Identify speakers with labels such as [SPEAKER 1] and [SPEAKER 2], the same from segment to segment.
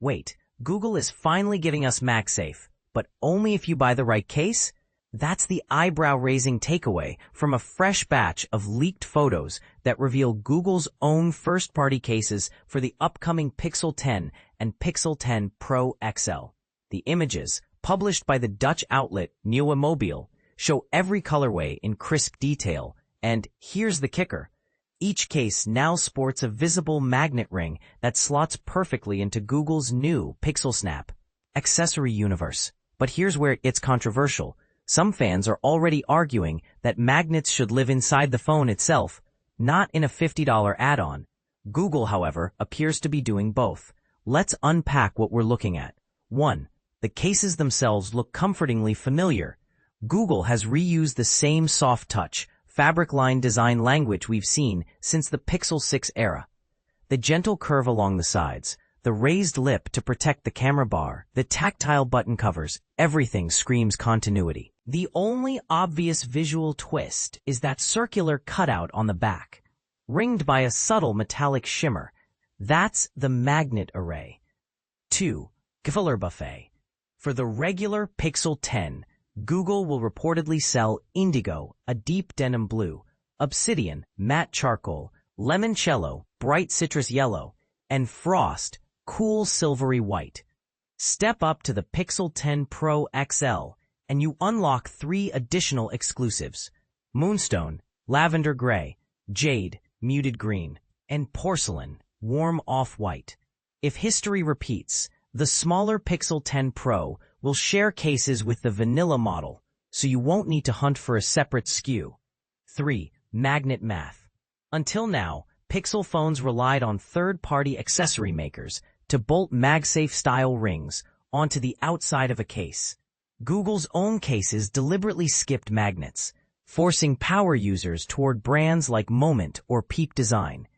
[SPEAKER 1] Wait, Google is finally giving us MagSafe, but only if you buy the right case? That's the eyebrow-raising takeaway from a fresh batch of leaked photos that reveal Google's own first-party cases for the upcoming Pixel 10 and Pixel 10 Pro XL. The images, published by the Dutch outlet Nieuwe, show every colorway in crisp detail, and here's the kicker. Each case now sports a visible magnet ring that slots perfectly into Google's new Pixelsnap accessory universe. But here's where it gets controversial. Some fans are already arguing that magnets should live inside the phone itself, not in a $50 add-on. Google, however, appears to be doing both. Let's unpack what we're looking at. 1. The cases themselves look comfortingly familiar. Google has reused the same soft touch, fabric-lined design language we've seen since the Pixel 6 era. The gentle curve along the sides, the raised lip to protect the camera bar, the tactile button covers, everything screams continuity. The only obvious visual twist is that circular cutout on the back, ringed by a subtle metallic shimmer. That's the magnet array. 2. Color buffet. For the regular Pixel 10, Google will reportedly sell indigo, a deep denim blue, obsidian, matte charcoal, limoncello, bright citrus yellow, and frost, cool silvery white. Step up to the Pixel 10 Pro XL, and you unlock 3 additional exclusives: Moonstone, lavender gray, jade, muted green, and porcelain, warm off-white. If history repeats, the smaller Pixel 10 Pro will share cases with the vanilla model, so you won't need to hunt for a separate SKU. 3. Magnet math. Until now, Pixel phones relied on third-party accessory makers to bolt MagSafe-style rings onto the outside of a case. Google's own cases deliberately skipped magnets, forcing power users toward brands like Moment or Peep Design.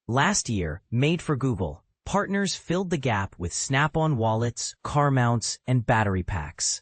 [SPEAKER 1] Last year, made for Google, partners filled the gap with Snap-on wallets, car mounts, and battery packs.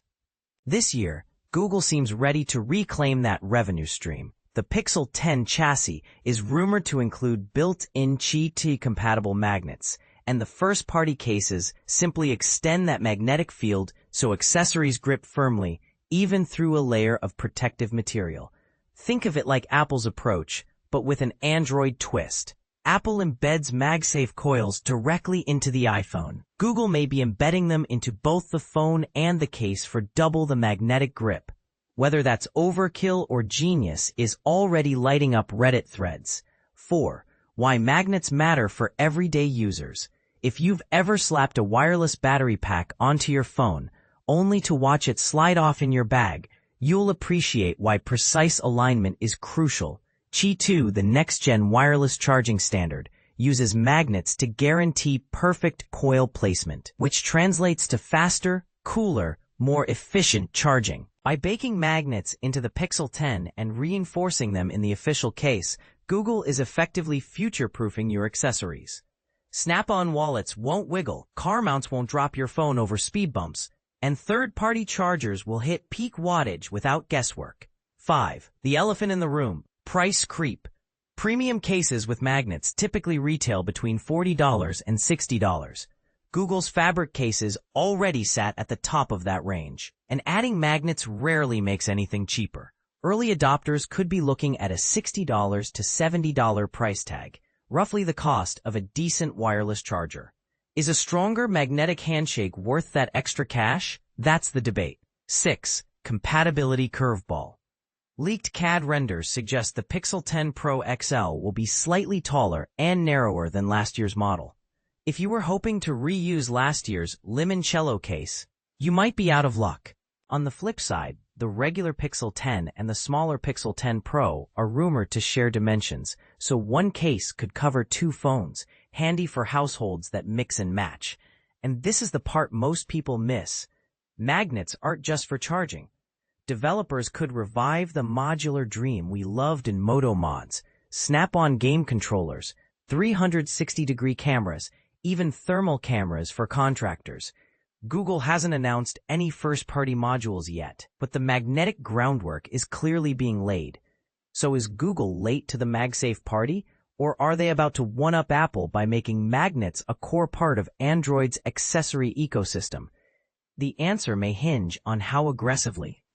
[SPEAKER 1] This year, Google seems ready to reclaim that revenue stream. The Pixel 10 chassis is rumored to include built-in Qi-T-compatible magnets, and the first-party cases simply extend that magnetic field so accessories grip firmly, even through a layer of protective material. Think of it like Apple's approach, but with an Android twist. Apple embeds MagSafe coils directly into the iPhone. Google may be embedding them into both the phone and the case for double the magnetic grip. Whether that's overkill or genius is already lighting up Reddit threads. 4. Why magnets matter for everyday users. If you've ever slapped a wireless battery pack onto your phone, only to watch it slide off in your bag, you'll appreciate why precise alignment is crucial. Qi 2, the next-gen wireless charging standard, uses magnets to guarantee perfect coil placement, which translates to faster, cooler, more efficient charging. By baking magnets into the Pixel 10 and reinforcing them in the official case, Google is effectively future-proofing your accessories. Snap-on wallets won't wiggle, car mounts won't drop your phone over speed bumps, and third-party chargers will hit peak wattage without guesswork. 5. The elephant in the room. Price creep. Premium cases with magnets typically retail between $40 and $60. Google's fabric cases already sat at the top of that range, and adding magnets rarely makes anything cheaper. Early adopters could be looking at a $60 to $70 price tag, roughly the cost of a decent wireless charger. Is a stronger magnetic handshake worth that extra cash? That's the debate. 6. Compatibility curveball. Leaked CAD renders suggest the Pixel 10 Pro XL will be slightly taller and narrower than last year's model. If you were hoping to reuse last year's limoncello case, you might be out of luck. On the flip side, the regular Pixel 10 and the smaller Pixel 10 Pro are rumored to share dimensions, so one case could cover 2 phones, handy for households that mix and match. And this is the part most people miss. Magnets aren't just for charging. Developers could revive the modular dream we loved in Moto Mods, snap-on game controllers, 360-degree cameras, even thermal cameras for contractors. Google hasn't announced any first-party modules yet, but the magnetic groundwork is clearly being laid. So is Google late to the MagSafe party, Or are they about to one-up Apple by making magnets a core part of Android's accessory ecosystem? The answer may hinge on how aggressively